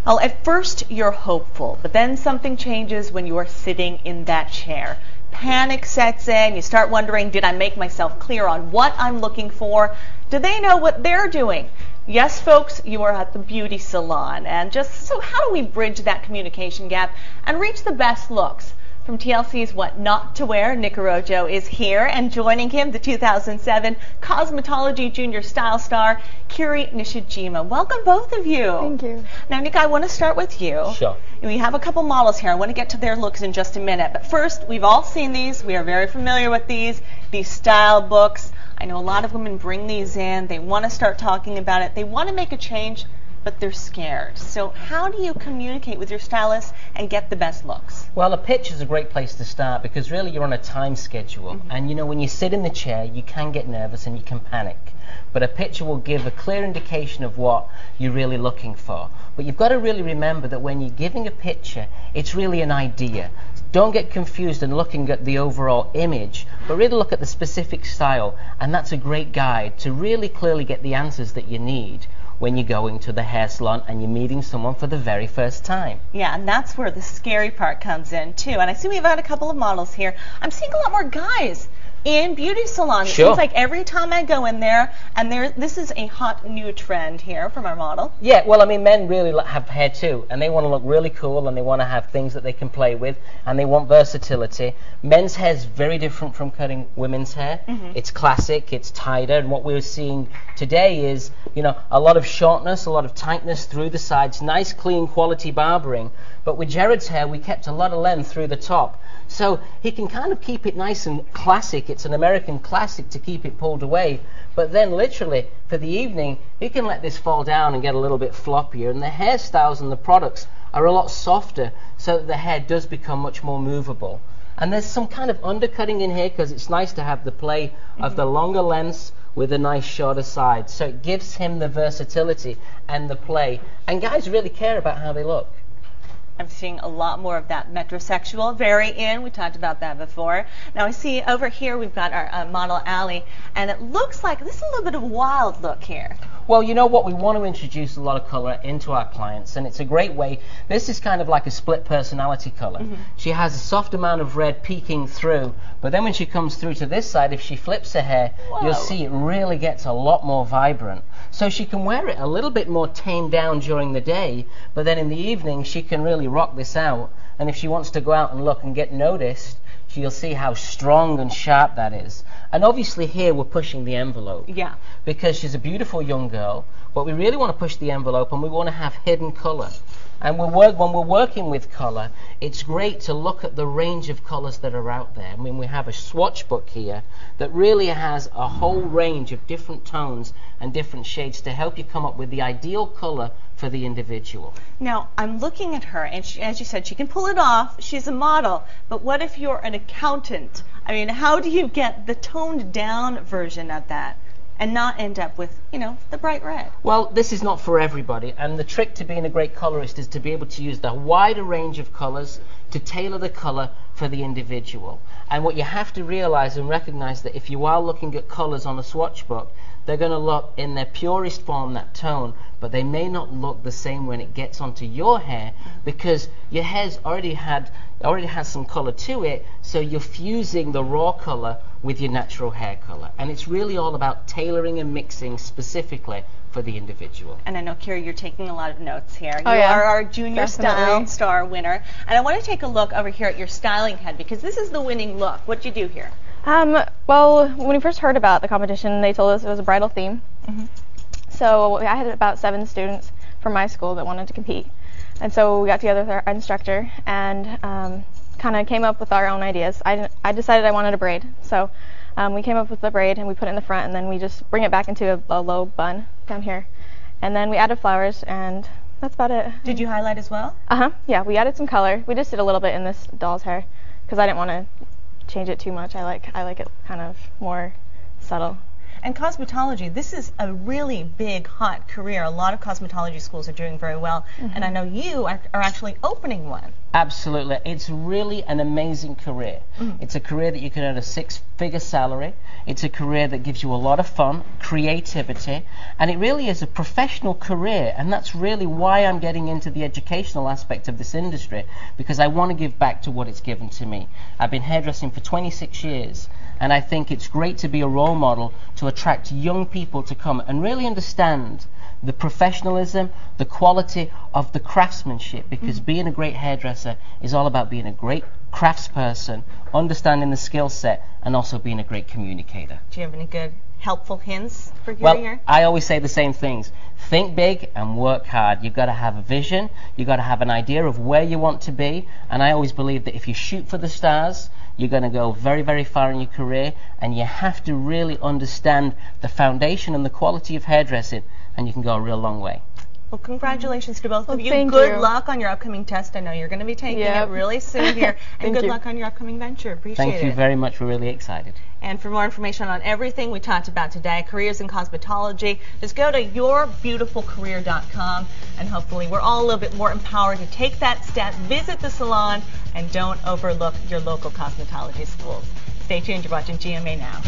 Well, at first you're hopeful, but then something changes when you are sitting in that chair. Panic sets in. You start wondering, did I make myself clear on what I'm looking for? Do they know what they're doing? Yes, folks, you are at the beauty salon. And just so how do we bridge that communication gap and reach the best looks? From TLC's What Not to Wear, Nick Arojo is here, and joining him, the 2007 Cosmetology Junior Style Star, Kyrie Nishijima. Welcome, both of you. Thank you. Now, Nick, I want to start with you. Sure. We have a couple models here. I want to get to their looks in just a minute. But first, we've all seen these. We are very familiar with these style books. I know a lot of women bring these in. They want to start talking about it. They want to make a change, but they're scared. So how do you communicate with your stylist and get the best looks? Well, a pitch is a great place to start because really you're on a time schedule. And you know, when you sit in the chair, you can get nervous and you can panic. But a picture will give a clear indication of what you're really looking for. But you've got to really remember that when you're giving a picture, it's really an idea. Don't get confused in looking at the overall image, but really look at the specific style. And that's a great guide to really clearly get the answers that you need when you're going to the hair salon and you're meeting someone for the very first time. Yeah, and that's where the scary part comes in too. And I see we've had a couple of models here. I'm seeing a lot more guys in beauty salons. Sure. It seems like every time I go in there, and this is a hot new trend here from our model. Yeah, well, I mean, men really have hair too, and they want to look really cool, and they want to have things that they can play with, and they want versatility. Men's hair is very different from cutting women's hair. It's classic, it's tighter, and what we're seeing today is, you know, a lot of shortness, a lot of tightness through the sides, nice, clean, quality barbering. But with Jared's hair, we kept a lot of length through the top. So he can kind of keep it nice and classic. It's an American classic to keep it pulled away. But then literally for the evening, he can let this fall down and get a little bit floppier. And the hairstyles and the products are a lot softer so that the hair does become much more movable. And there's some kind of undercutting in here because it's nice to have the play of the longer lengths with a nice shorter side. So it gives him the versatility and the play. And guys really care about how they look. I'm seeing a lot more of that metrosexual, very in. We talked about that before. Now I see over here we've got our model Allie, and it looks like this is a little bit of a wild look here. Well, you know what? We want to introduce a lot of color into our clients, and it's a great way. This is kind of like a split personality color. She has a soft amount of red peeking through, but then when she comes through to this side, if she flips her hair, you'll see it really gets a lot more vibrant. So she can wear it a little bit more tamed down during the day, but then in the evening she can really rock this out. And if she wants to go out and look and get noticed, you'll see how strong and sharp that is. And obviously here we're pushing the envelope. Yeah. Because she's a beautiful young girl, but we really want to push the envelope and we want to have hidden color. And when we're working with color, it's great to look at the range of colors that are out there. I mean, we have a swatch book here that really has a whole range of different tones and different shades to help you come up with the ideal color for the individual. Now, I'm looking at her, and she, as you said, she can pull it off. She's a model. But what if you're an accountant? I mean, how do you get the toned down version of that and not end up with, you know, the bright red? Well, this is not for everybody, and the trick to being a great colorist is to be able to use the wider range of colors to tailor the color for the individual. And what you have to realize and recognize that if you are looking at colors on a swatch book, they're going to look in their purest form, that tone, but they may not look the same when it gets onto your hair because your hair's already has some color to it, so you're fusing the raw color with your natural hair color. And it's really all about tailoring and mixing specifically for the individual. And I know, Kyrie, you're taking a lot of notes here. Oh, you yeah. are our Junior Definitely. Style Star winner. And I want to take a look over here at your styling head because this is the winning look. What'd you do here? Well, when we first heard about the competition, they told us it was a bridal theme. So I had about 7 students from my school that wanted to compete. And so we got together with our instructor and kind of came up with our own ideas. I decided I wanted a braid. So we came up with the braid and we put it in the front and then we just bring it back into a low bun down here. And then we added flowers and that's about it. Did you highlight as well? Yeah, we added some color. We just did a little bit in this doll's hair because I didn't want to change it too much. I like it kind of more subtle. And cosmetology, this is a really big, hot career. A lot of cosmetology schools are doing very well, and I know you are actually opening one. Absolutely. It's really an amazing career. It's a career that you can earn a 6-figure salary. It's a career that gives you a lot of fun, creativity, and it really is a professional career, and that's really why I'm getting into the educational aspect of this industry, because I want to give back to what it's given to me. I've been hairdressing for 26 years, and I think it's great to be a role model to attract young people to come and really understand the professionalism, the quality of the craftsmanship, because being a great hairdresser is all about being a great craftsperson, understanding the skill set, and also being a great communicator. Do you have any good, helpful hints for Well, here? I always say the same things. Think big and work hard. You've got to have a vision. You've got to have an idea of where you want to be. And I always believe that if you shoot for the stars, you're going to go very, very far in your career. And you have to really understand the foundation and the quality of hairdressing, and you can go a real long way. Well, congratulations to both of you. Thank Good you. luck on your upcoming test. I know you're going to be taking it really soon here. And good luck on your upcoming venture. Appreciate it. Thank you very much. We're really excited. And for more information on everything we talked about today, careers in cosmetology, just go to yourbeautifulcareer.com, and hopefully we're all a little bit more empowered to take that step, visit the salon, and don't overlook your local cosmetology schools. Stay tuned. You're watching GMA Now.